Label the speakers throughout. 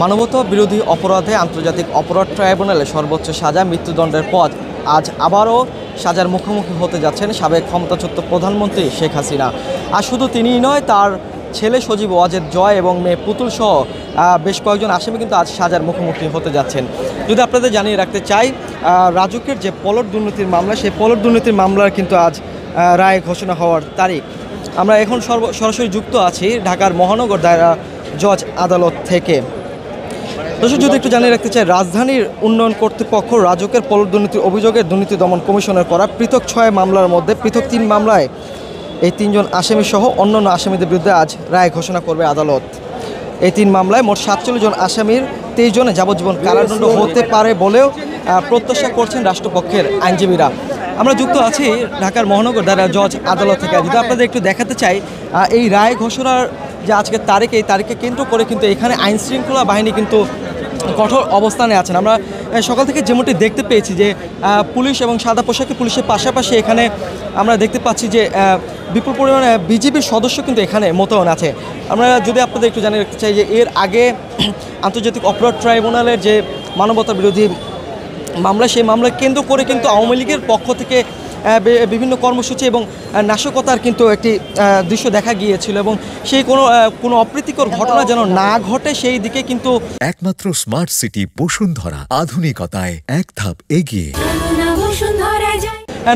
Speaker 1: মানবতা বিরোধী অপরাধে আন্তর্জাতিক অপরাধ ট্রাইব্যুনালে সর্বোচ্চ সাজা মৃত্যুদণ্ডের পর আজ আবারও সাজার মুখোমুখি হতে যাচ্ছেন সাবেক ক্ষমতাচ্যুত প্রধানমন্ত্রী শেখ হাসিনা। আর শুধু তিনিই নয়, তার ছেলে সজীব ওয়াজেদ জয় এবং মেয়ে পুতুল সহ বেশ কয়েকজন আসামি কিন্তু আজ সাজার মুখোমুখি হতে যাচ্ছেন। যদি আপনাদের জানিয়ে রাখতে চাই, রাজুকের যে পলট দুর্নীতির মামলা, সেই পলট দুর্নীতির মামলার কিন্তু আজ রায় ঘোষণা হওয়ার তারিখ। আমরা এখন সরাসরি যুক্ত আছি ঢাকার মহানগর দায়রা জজ আদালত থেকে। দর্শক, যদি একটু জানিয়ে রাখতে চাই, রাজধানীর উন্নয়ন কর্তৃপক্ষ রাজুকের পলট দুর্নীতির অভিযোগে দুর্নীতি দমন কমিশনের করা পৃথক 6 মামলার মধ্যে পৃথক 3 মামলায় এই 3 জন আসামি সহ অন্যান্য আসামিদের বিরুদ্ধে আজ রায় ঘোষণা করবে আদালত। এই 3 মামলায় মোট 47 জন আসামির 23 জনে যাবজ্জীবন কারাদণ্ড হতে পারে বলেও প্রত্যাশা করছেন রাষ্ট্রপক্ষের আইনজীবীরা। আমরা যুক্ত আছি ঢাকার মহানগর দায়রা জজ আদালত থেকে। যদি আপনাদের একটু দেখাতে চাই, এই রায় ঘোষণার যে আজকের তারিখ, এই তারিখকে কেন্দ্র করে কিন্তু এখানে আইন শৃঙ্খলা বাহিনী কিন্তু কঠোর অবস্থানে আছেন। আমরা সকাল থেকে যেমনটি দেখতে পেয়েছি যে পুলিশ এবং সাদা পোশাকে পুলিশের পাশাপাশি এখানে আমরা দেখতে পাচ্ছি যে বিপুল পরিমাণে বিজিবির সদস্য কিন্তু এখানে মোতায়েন আছে। আমরা যদি আপনাদের একটু জানিয়ে রাখতে চাই যে এর আগে আন্তর্জাতিক অপরাধ ট্রাইব্যুনালের যে মানবতা বিরোধী মামলা, সেই মামলা কেন্দ্র করে কিন্তু আওয়ামী লীগের পক্ষ থেকে বিভিন্ন কর্মসূচি এবং নাশকতার কিন্তু একটি দৃশ্য দেখা গিয়েছিল এবং সেই কোনো অপ্রীতিকর ঘটনা যেন না ঘটে সেই দিকে কিন্তু
Speaker 2: একমাত্র স্মার্ট সিটি বসুন্ধরা, আধুনিকতায় এক ধাপ এগিয়ে।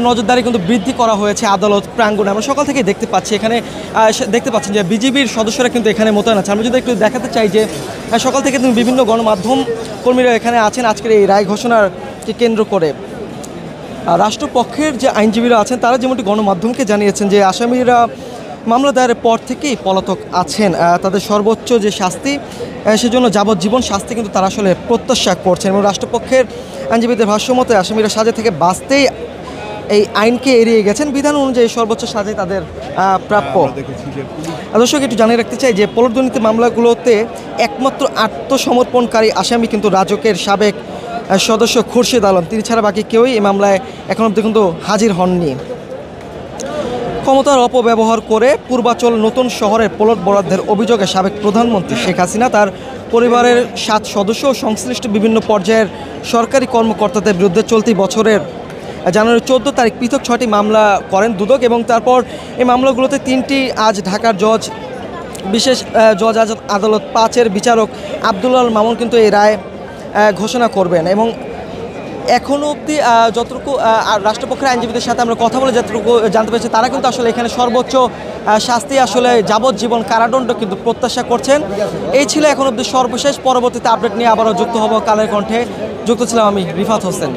Speaker 1: নজরদারি কিন্তু বৃদ্ধি করা হয়েছে আদালত প্রাঙ্গণে। আমরা সকাল থেকে দেখতে পাচ্ছি এখানে দেখতে পাচ্ছেন যে বিজিবির সদস্যরা কিন্তু এখানে মোতায়েন আছে। আমরা যদি একটু দেখাতে চাই যে সকাল থেকে কিন্তু বিভিন্ন গণমাধ্যম কর্মীরা এখানে আছেন আজকের এই রায় ঘোষণারকে কেন্দ্র করে। রাষ্ট্রপক্ষের যে আইনজীবীরা আছেন তারা যেমনটি গণমাধ্যমকে জানিয়েছেন যে আসামিরা মামলা দায়েরের পর থেকেই পলাতক আছেন। তাদের সর্বোচ্চ যে শাস্তি, সেজন্য যাবজ্জীবন শাস্তি কিন্তু তারা আসলে প্রত্যাশা করছেন এবং রাষ্ট্রপক্ষের আইনজীবীদের ভাষ্যমতে আসামিরা সাজা থেকে বাঁচতেই এই আইনকে এড়িয়ে গেছেন। বিধান অনুযায়ী সর্বোচ্চ সাজাই তাদের প্রাপ্য। দর্শক, একটু জানিয়ে রাখতে চাই যে পলট দুর্নীতি মামলাগুলোতে একমাত্র আত্মসমর্পণকারী আসামি কিন্তু রাজুকের সাবেক সদস্য খুরশিদ আলম। তিনি ছাড়া বাকি কেউই এই মামলায় এখন অবধি কিন্তু হাজির হননি। ক্ষমতার অপব্যবহার করে পূর্বাচল নতুন শহরের পলট বরাদ্দের অভিযোগে সাবেক প্রধানমন্ত্রী শেখ হাসিনা, তার পরিবারের 7 সদস্য ও সংশ্লিষ্ট বিভিন্ন পর্যায়ের সরকারি কর্মকর্তাদের বিরুদ্ধে চলতি বছরের জানুয়ারি 14 তারিখ পৃথক 6টি মামলা করেন দুদক এবং তারপর এই মামলাগুলোতে 3টি আজ ঢাকার বিশেষ জজ আদালত 5-এর বিচারক আব্দুল মামুন কিন্তু এই রায় ঘোষণা করবেন এবং এখনও অবধি যতটুকু রাষ্ট্রপক্ষের আইনজীবীদের সাথে আমরা কথা বলে যতটুকু জানতে পেরেছি, তারা কিন্তু আসলে এখানে সর্বোচ্চ শাস্তি আসলে যাবজ্জীবন কারাদণ্ড কিন্তু প্রত্যাশা করছেন। এই ছিল এখন অবধি সর্বশেষ। পরবর্তীতে আপডেট নিয়ে আবারও যুক্ত হব কালের কণ্ঠে। যুক্ত ছিলাম আমি রিফাত হোসেন।